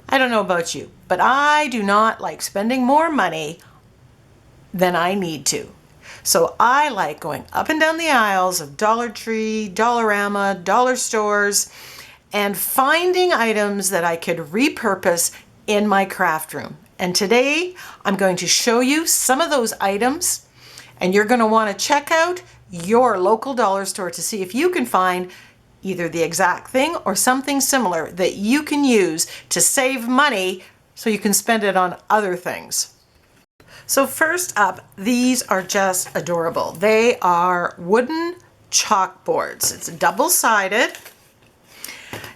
I don't know about you, but I do not like spending more money than I need to. So I like going up and down the aisles of Dollar Tree, Dollarama, dollar stores, and finding items that I could repurpose in my craft room. And today I'm going to show you some of those items, and you're going to want to check out your local dollar store to see if you can find either the exact thing or something similar that you can use to save money so you can spend it on other things. So first up, these are just adorable. They are wooden chalkboards. It's double-sided.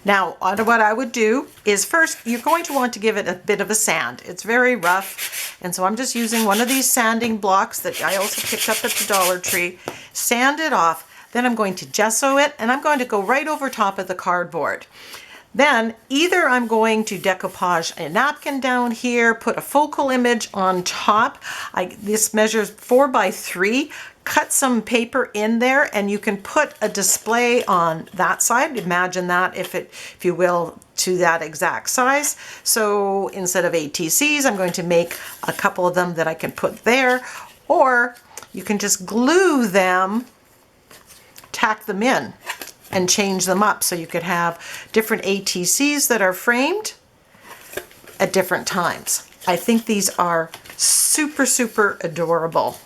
Now, what I would do is first, you're going to want to give it a bit of a sand. It's very rough, and so I'm just using one of these sanding blocks that I also picked up at the Dollar Tree. Sand it off. Then I'm going to gesso it, and I'm going to go right over top of the cardboard. Then either I'm going to decoupage a napkin down here, put a focal image on top. This measures 4 by 3. Cut some paper in there, and you can put a display on that side. Imagine that, if you will, to that exact size. So instead of ATCs, I'm going to make a couple of them that I can put there, or you can just glue them, tack them in, and change them up so you could have different ATCs that are framed at different times. I think these are super, super adorable.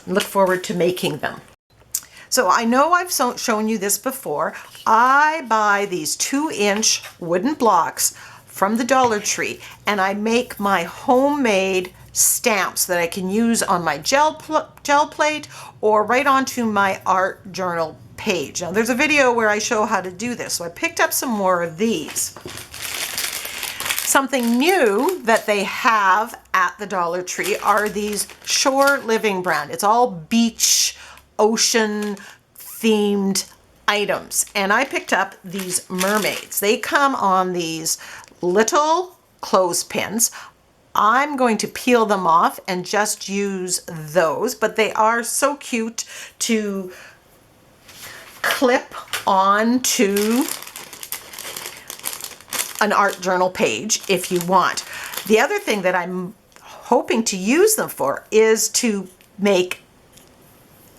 Look forward to making them. So I know I've shown you this before. I buy these 2-inch wooden blocks from the Dollar Tree, and I make my homemade stamps that I can use on my gel plate or right onto my art journal page. Now there's a video where I show how to do this, so I picked up some more of these. Something new that they have at the Dollar Tree are these Shore Living brand. It's all beach, ocean themed items. And I picked up these mermaids. They come on these little clothespins. I'm going to peel them off and just use those, but they are so cute to clip onto an art journal page if you want. The other thing that I'm hoping to use them for is to make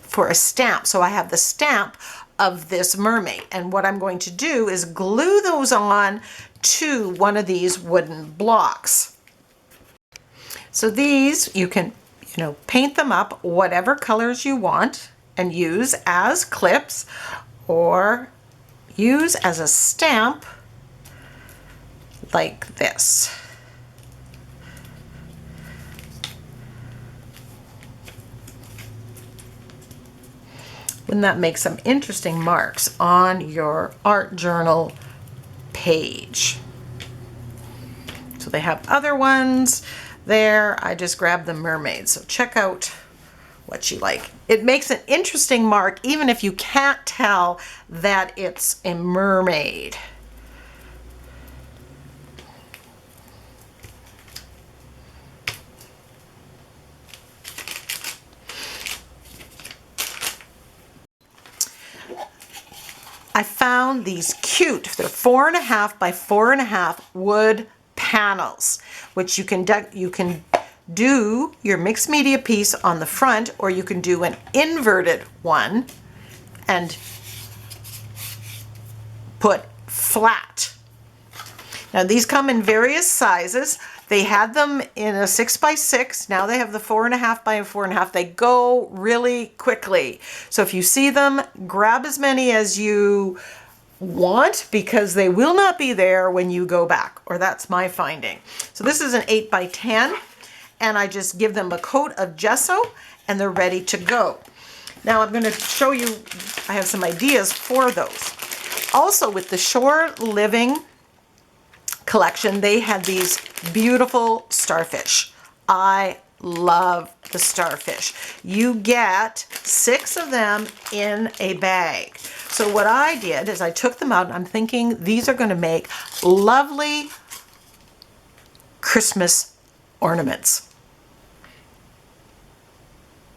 for a stamp. So I have the stamp of this mermaid, and what I'm going to do is glue those on to one of these wooden blocks. So these, you can, paint them up whatever colors you want and use as clips or use as a stamp like this. Wouldn't that make some interesting marks on your art journal page? So they have other ones there. I just grabbed the mermaid, so check out what you like. It makes an interesting mark even if you can't tell that it's a mermaid. I found these cute, they're 4.5 by 4.5 wood panels, which you can do your mixed media piece on the front, or you can do an inverted one and put flat. Now these come in various sizes. They had them in a 6 by 6. Now they have the 4.5 by 4.5. They go really quickly. So if you see them, grab as many as you want because they will not be there when you go back, or that's my finding. So this is an 8 by 10, and I just give them a coat of gesso and they're ready to go. Now I'm going to show you, I have some ideas for those. Also with the Shore Living collection, they had these beautiful starfish. I love the starfish. You get 6 of them in a bag. So what I did is I took them out, and I'm thinking these are going to make lovely Christmas ornaments.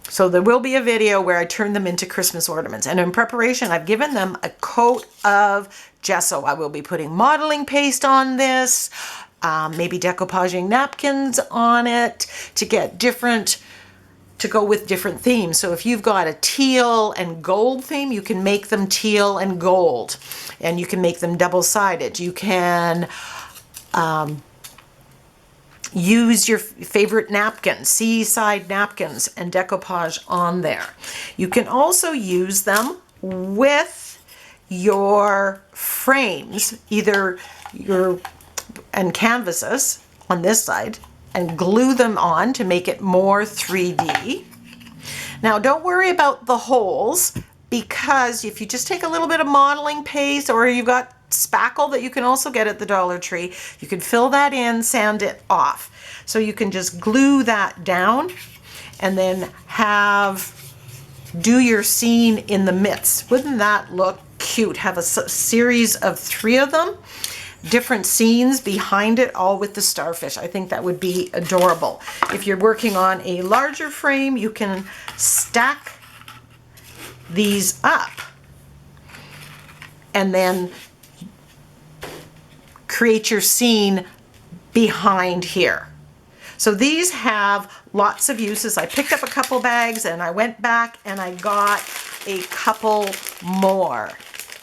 So there will be a video where I turn them into Christmas ornaments. And in preparation, I've given them a coat of gesso. I will be putting modeling paste on this, maybe decoupaging napkins on it to get different, to go with different themes. So if you've got a teal and gold theme, you can make them teal and gold, and you can make them double-sided. You can use your favorite napkins, seaside napkins, and decoupage on there. You can also use them with your frames, either and canvases on this side, and glue them on to make it more 3D. Now don't worry about the holes, because if you just take a little bit of modeling paste, or you've got spackle that you can also get at the Dollar Tree, you can fill that in, sand it off. So you can just glue that down and then do your scene in the midst. Wouldn't that look cute? Have a series of 3 of them, different scenes behind it, all with the starfish. I think that would be adorable. If you're working on a larger frame, you can stack these up and then create your scene behind here. So these have lots of uses. I picked up a couple bags and I went back and I got a couple more.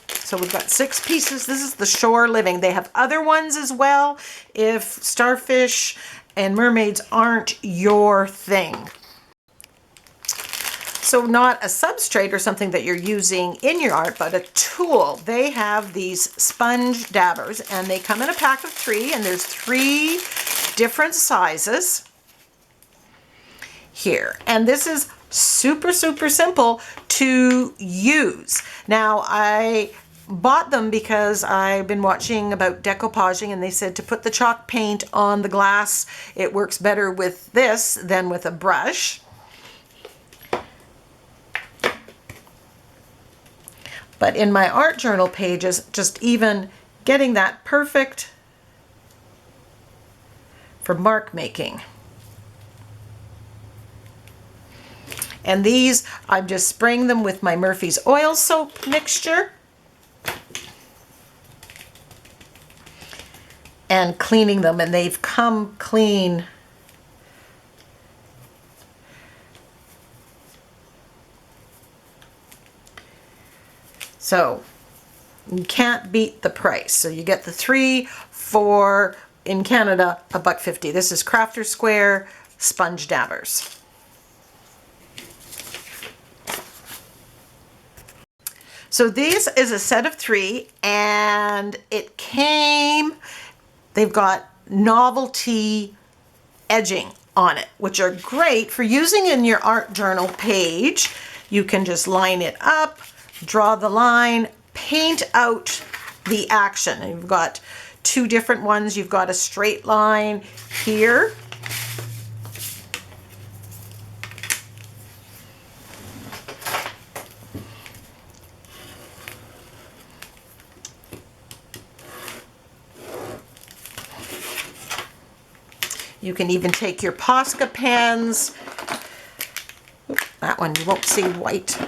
So we've got 6 pieces. This is the Shore Living. They have other ones as well if starfish and mermaids aren't your thing. So not a substrate or something that you're using in your art, but a tool. They have these sponge dabbers, and they come in a pack of 3, and there's 3 different sizes here. And this is super, super simple to use. Now, I bought them because I've been watching about decoupaging, and they said to put the chalk paint on the glass, it works better with this than with a brush. But in my art journal pages, just even getting that perfect for mark making. And these, I'm just spraying them with my Murphy's oil soap mixture and cleaning them, and they've come clean. So you can't beat the price. So you get the 3 for, in Canada, $1.50. This is Crafter Square sponge dabbers. So this is a set of 3, and it came, they've got Novelty edging on it, which are great for using in your art journal page. You can just line it up, draw the line, paint out the action. And you've got 2 different ones. You've got a straight line here. You can even take your Posca pens. Oops, that one you won't see white.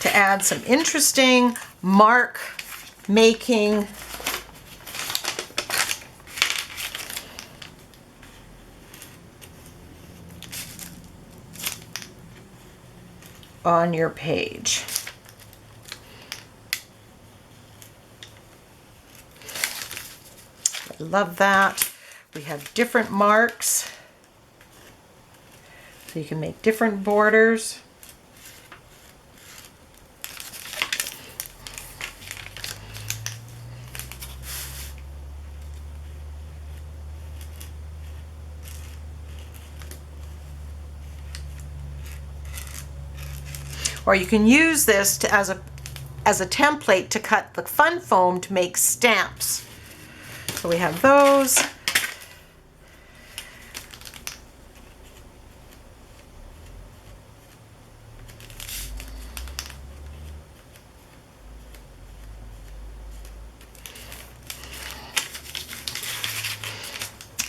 To add some interesting mark making on your page. I love that. We have different marks, so you can make different borders. Or you can use this to, as a template to cut the fun foam to make stamps. So we have those.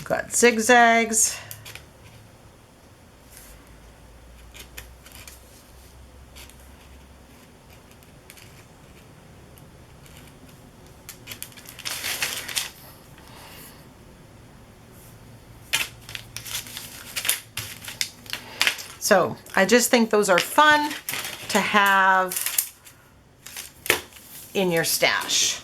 Got zigzags. So I just think those are fun to have in your stash.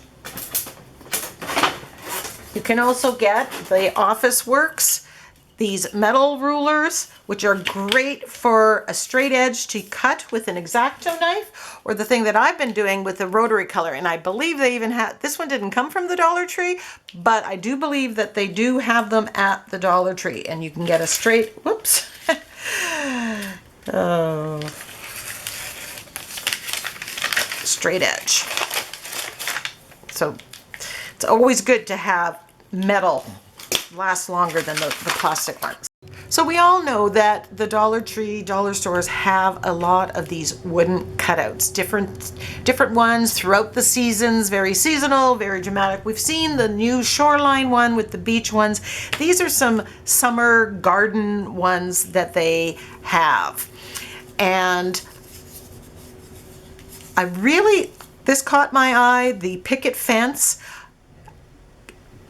You can also get the Office Works, these metal rulers, which are great for a straight edge to cut with an X-Acto knife, or the thing that I've been doing with the rotary color. And I believe they even have, this one didn't come from the Dollar Tree, but I do believe that they do have them at the Dollar Tree, and you can get a straight, whoops. Oh. Straight edge. So it's always good to have metal, last longer than the plastic ones. So we all know that the Dollar Tree, dollar stores have a lot of these wooden cutouts, different ones throughout the seasons, very seasonal, very dramatic. We've seen the new Shoreline one with the beach ones. These are some summer garden ones that they have. And this caught my eye, the picket fence.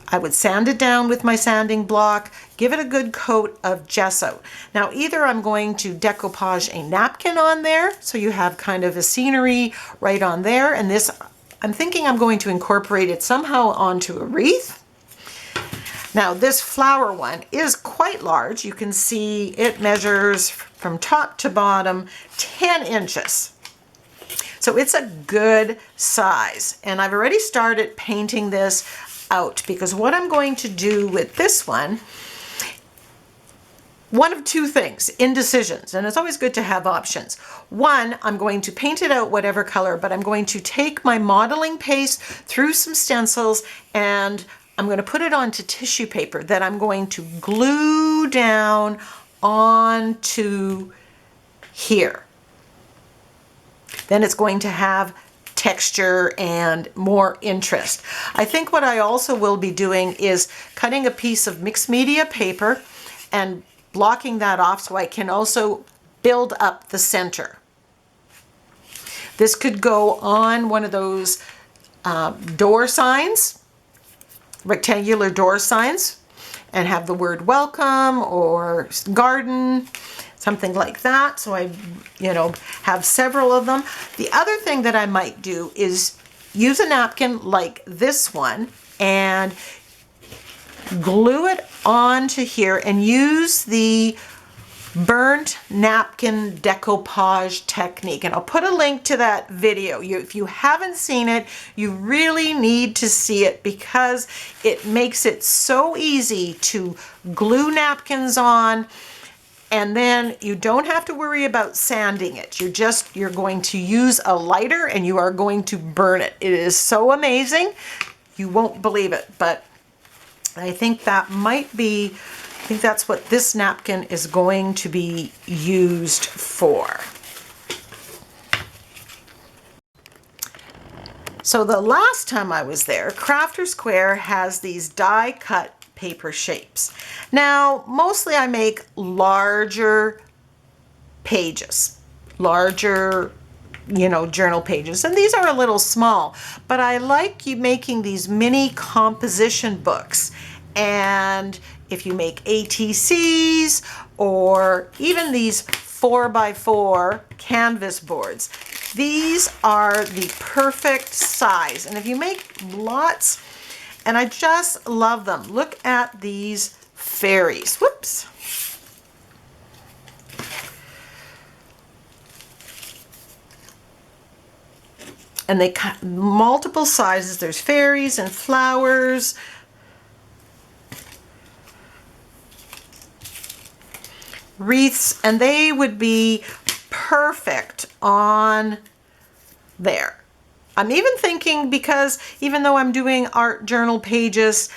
I would sand it down with my sanding block, give it a good coat of gesso. Now either I'm going to decoupage a napkin on there, so you have kind of a scenery right on there, and this, I'm thinking I'm going to incorporate it somehow onto a wreath. Now this flower one is quite large. You can see it measures from top to bottom 10 inches. So it's a good size, and I've already started painting this out, because what I'm going to do with this one of two things, indecisions, and it's always good to have options. One, I'm going to paint it out whatever color, but I'm going to take my modeling paste through some stencils and I'm going to put it onto tissue paper that I'm going to glue down onto here. Then it's going to have texture and more interest. I think what I also will be doing is cutting a piece of mixed media paper and blocking that off so I can also build up the center. This could go on one of those door signs, rectangular door signs, and have the word welcome or garden, something like that. So I, have several of them. The other thing that I might do is use a napkin like this one and glue it onto here and use the burnt napkin decoupage technique. And I'll put a link to that video. If you haven't seen it, you really need to see it, because it makes it so easy to glue napkins on. And then you don't have to worry about sanding it. You're going to use a lighter and you are going to burn it. It is so amazing. You won't believe it, but I think that might be, I think that's what this napkin is going to be used for. So the last time I was there, Crafter Square has these die cut paper shapes. Now, mostly I make larger pages, larger, journal pages, and these are a little small, but I like making these mini composition books. And if you make ATCs or even these 4x4 canvas boards, these are the perfect size. And if you make lots, and I just love them. Look at these fairies. Whoops. And they cut multiple sizes. There's fairies and flowers. Wreaths, and they would be perfect on there. I'm even thinking, because even though I'm doing art journal pages,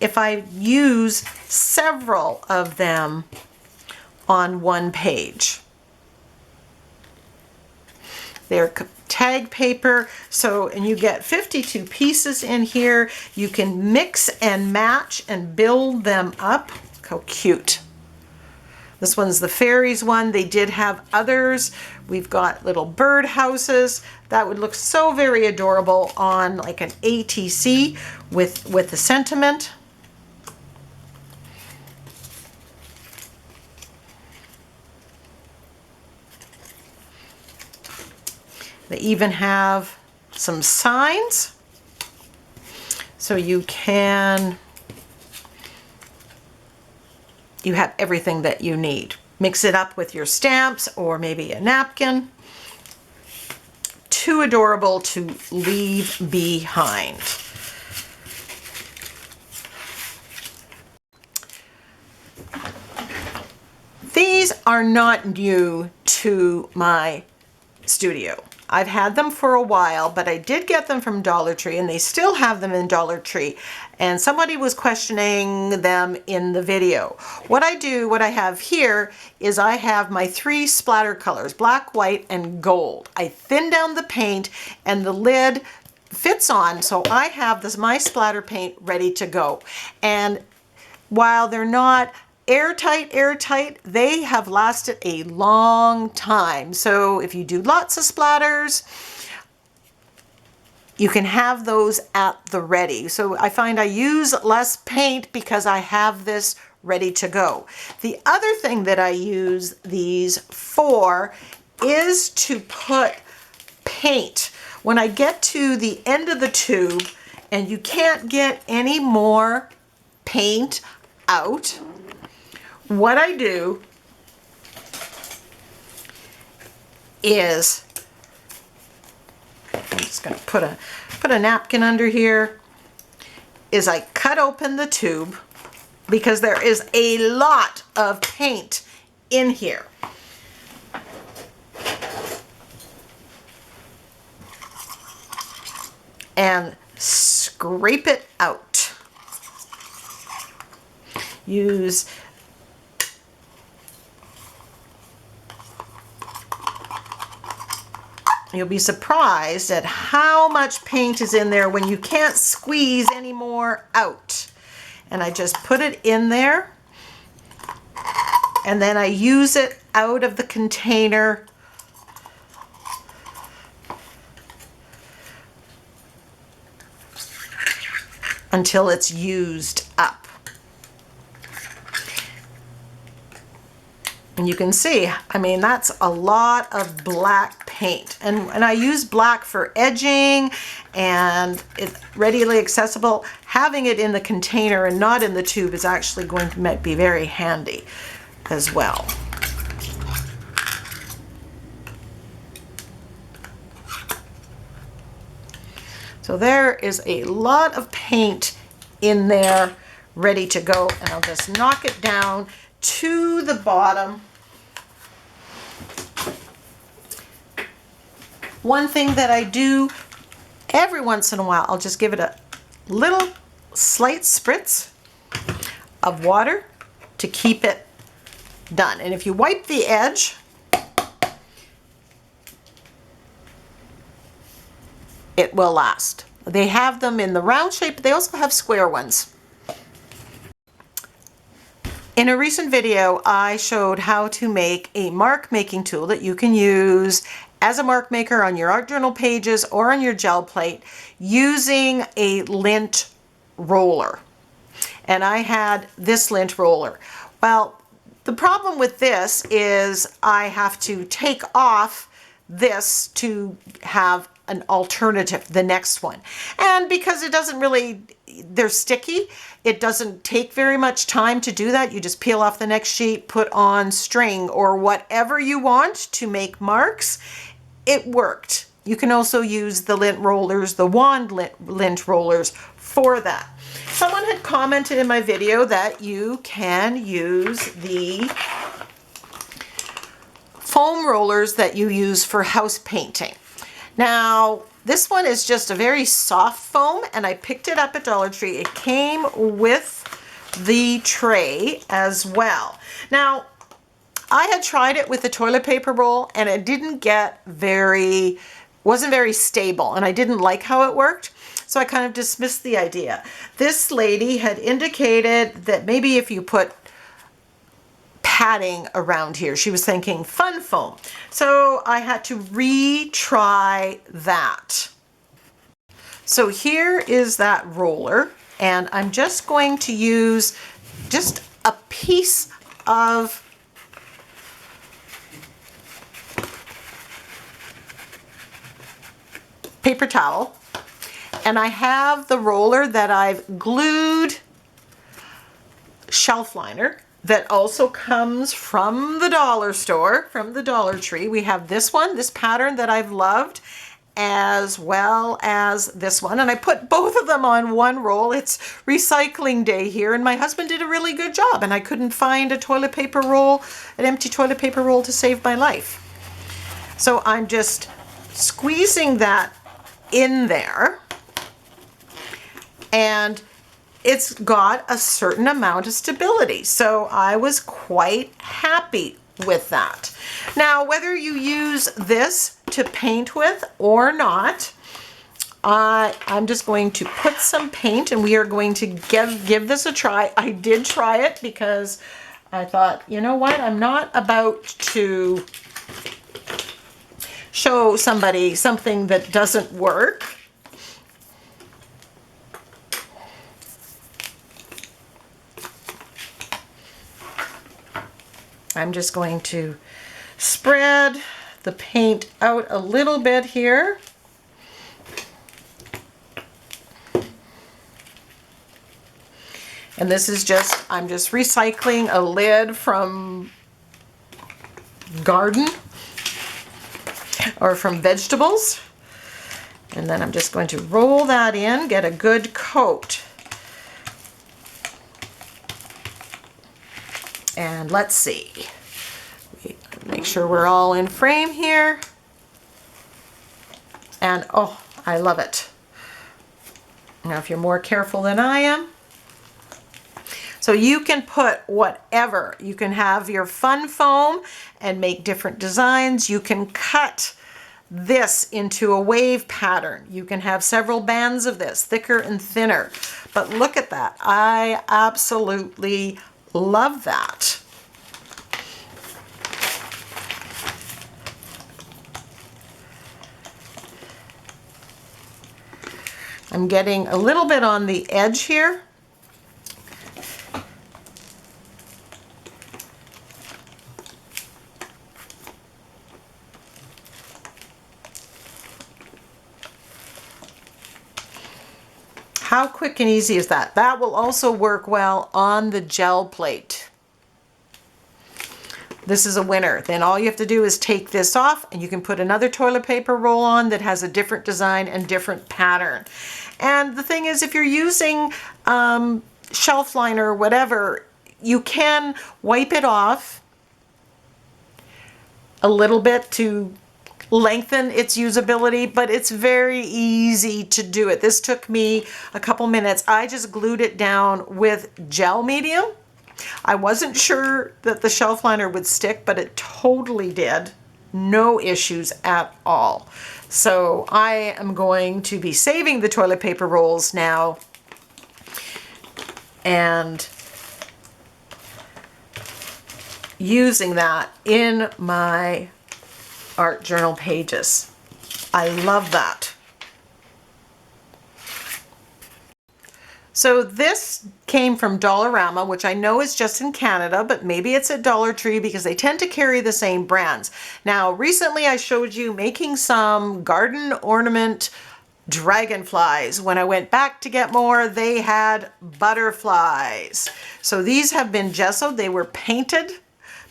if I use several of them on one page. They're tag paper, and you get 52 pieces in here. You can mix and match and build them up. Look how cute. This one's the fairies one. They did have others. We've got little bird houses. That would look so very adorable on like an ATC with the sentiment. They even have some signs, so you have everything that you need. Mix it up with your stamps or maybe a napkin. Too adorable to leave behind. These are not new to my studio. I've had them for a while, but I did get them from Dollar Tree, and they still have them in Dollar Tree. And somebody was questioning them in the video. What I have here is I have my 3 splatter colors, black, white, and gold. I thin down the paint and the lid fits on, so I have my splatter paint ready to go. And while they're not airtight, they have lasted a long time. So if you do lots of splatters, you can have those at the ready. So I find I use less paint because I have this ready to go. The other thing that I use these for is to put paint. When I get to the end of the tube and you can't get any more paint out, what I do is, I'm just going to put a napkin under here, is I cut open the tube because there is a lot of paint in here. And scrape it out. You'll be surprised at how much paint is in there when you can't squeeze any more out. And I just put it in there, and then I use it out of the container until it's used up. And you can see, I mean, that's a lot of black paint. And I use black for edging, and it's readily accessible. Having it in the container and not in the tube is actually going to be very handy as well. So there is a lot of paint in there ready to go, and I'll just knock it down to the bottom. One thing that I do every once in a while, I'll just give it a little slight spritz of water to keep it done. And if you wipe the edge, it will last. They have them in the round shape, but they also have square ones. In a recent video, I showed how to make a mark making tool that you can use as a mark maker on your art journal pages or on your gel plate using a lint roller. And I had this lint roller. Well, the problem with this is I have to take off this to have an alternative, the next one. And because it doesn't really, they're sticky, it doesn't take very much time to do that. You just peel off the next sheet, put on string or whatever you want to make marks. It worked. You can also use the lint rollers, the wand lint rollers for that. Someone had commented in my video that you can use the foam rollers that you use for house painting. Now, this one is just a very soft foam, and I picked it up at Dollar Tree. It came with the tray as well. Now, I had tried it with the toilet paper roll, and it wasn't very stable, and I didn't like how it worked, so I kind of dismissed the idea. This lady had indicated that maybe if you put padding around here, she was thinking fun foam. So I had to retry that. So here is that roller, and I'm just going to use just a piece of paper towel, and I have the roller that I've glued shelf liner that also comes from the dollar store, from the Dollar Tree. We have this one, this pattern that I've loved, as well as this one, and I put both of them on one roll. It's recycling day here, and my husband did a really good job, and I couldn't find a toilet paper roll, an empty toilet paper roll to save my life. So I'm just squeezing that in there, and it's got a certain amount of stability. So I was quite happy with that. Now, whether you use this to paint with or not, I'm just going to put some paint, and we are going to give this a try. I did try it because I thought, you know what, I'm not about to show somebody something that doesn't work. I'm just going to spread the paint out a little bit here. And this is just, I'm just recycling a lid from garden or from vegetables. And then I'm just going to roll that in, get a good coat. And let's see, make sure we're all in frame here. And oh, I love it. Now, if you're more careful than I am, so you can put whatever. You can have your fun foam and make different designs. You can cut this into a wave pattern. You can have several bands of this, thicker and thinner. But look at that. I absolutely love that. I'm getting a little bit on the edge here. How quick and easy is that? That will also work well on the gel plate. This is a winner. Then all you have to do is take this off, and you can put another toilet paper roll on that has a different design and different pattern. And the thing is, if you're using shelf liner or whatever, you can wipe it off a little bit to lengthen its usability, but it's very easy to do it. This took me a couple minutes. I just glued it down with gel medium. I wasn't sure that the shelf liner would stick, but it totally did. No issues at all. So I am going to be saving the toilet paper rolls now and using that in my art journal pages. I love that. So this came from Dollarama, which I know is just in Canada, but maybe it's at Dollar Tree because they tend to carry the same brands. Now, recently I showed you making some garden ornament dragonflies. When I went back to get more, they had butterflies. So these have been gessoed. They were painted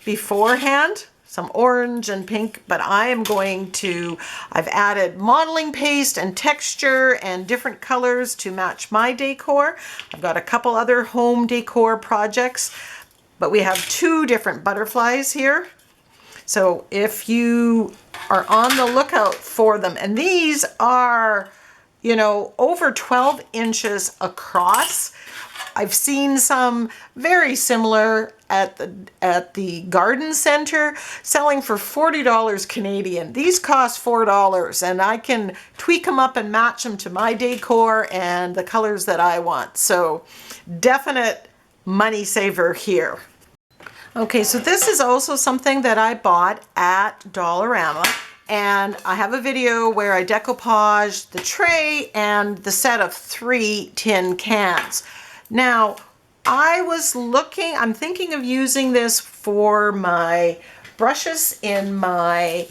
beforehand, some orange and pink, but I am going to, I've added modeling paste and texture and different colors to match my decor. I've got a couple other home decor projects, but we have two different butterflies here. So if you are on the lookout for them, and these are, you know, over 12 inches across. I've seen some very similar at the garden center selling for $40 Canadian. These cost $4, and I can tweak them up and match them to my decor and the colors that I want. So definite money saver here. Okay, so this is also something that I bought at Dollarama, and I have a video where I decoupage the tray and the set of 3 tin cans. Now, I'm thinking of using this for my brushes in my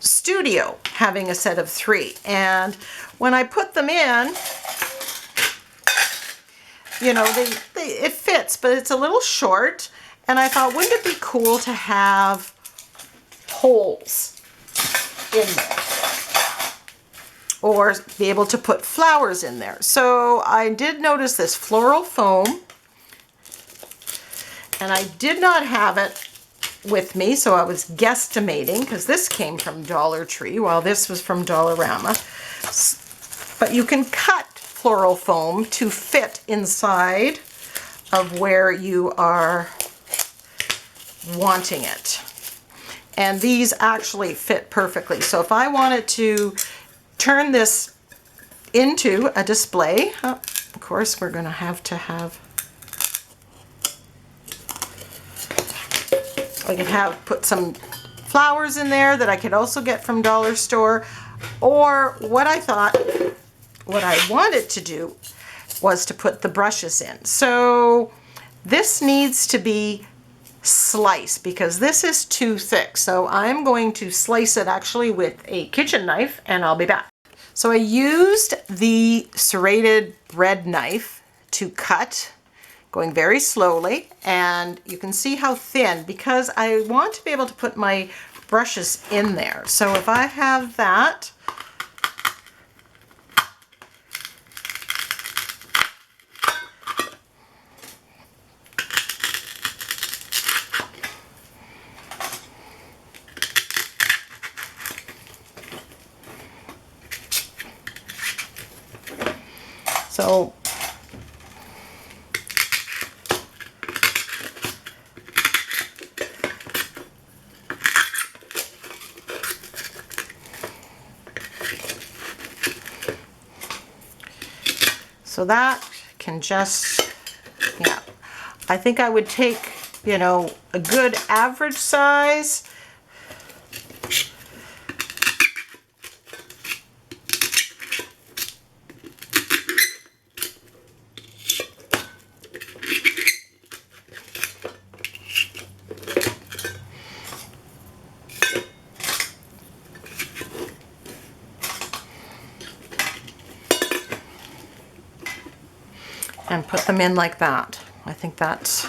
studio having a set of 3. And when I put them in, you know, it fits, but it's a little short. And I thought, wouldn't it be cool to have holes in there? Or be able to put flowers in there. So I did notice this floral foam. And I did not have it with me, so I was guesstimating, because this came from Dollar Tree while this was from Dollarama. But you can cut floral foam to fit inside of where you are wanting it. And these actually fit perfectly. So if I wanted to turn this into a display, of course we're going to have I could put some flowers in there that I could also get from Dollar Store. Or what I wanted to do was to put the brushes in. So this needs to be sliced because this is too thick. So I'm going to slice it actually with a kitchen knife, and I'll be back. So I used the serrated bread knife to cut, going very slowly, and you can see how thin, because I want to be able to put my brushes in there. So if I have that, so that can just, yeah, I think I would take, you know, a good average size. And put them in like that. I think that's,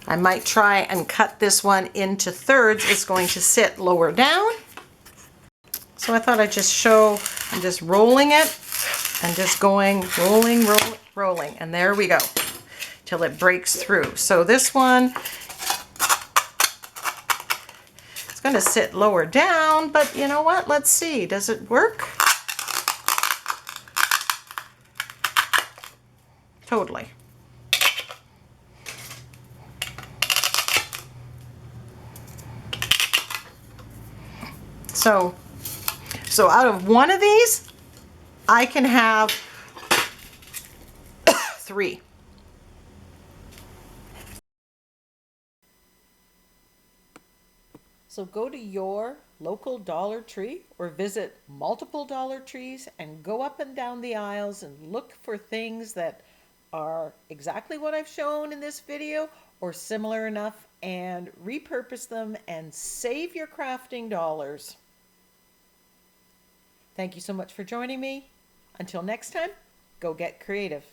I might try and cut this one into thirds. It's going to sit lower down. So I thought I'd just show, I'm just rolling it and just going, rolling, rolling, rolling. And there we go, till it breaks through. So this one, it's going to sit lower down, but you know what? Let's see, does it work? Totally. So out of one of these, I can have 3. So go to your local Dollar Tree or visit multiple Dollar Trees and go up and down the aisles and look for things that are exactly what I've shown in this video or similar enough, and repurpose them and save your crafting dollars. Thank you so much for joining me. Until next time, go get creative.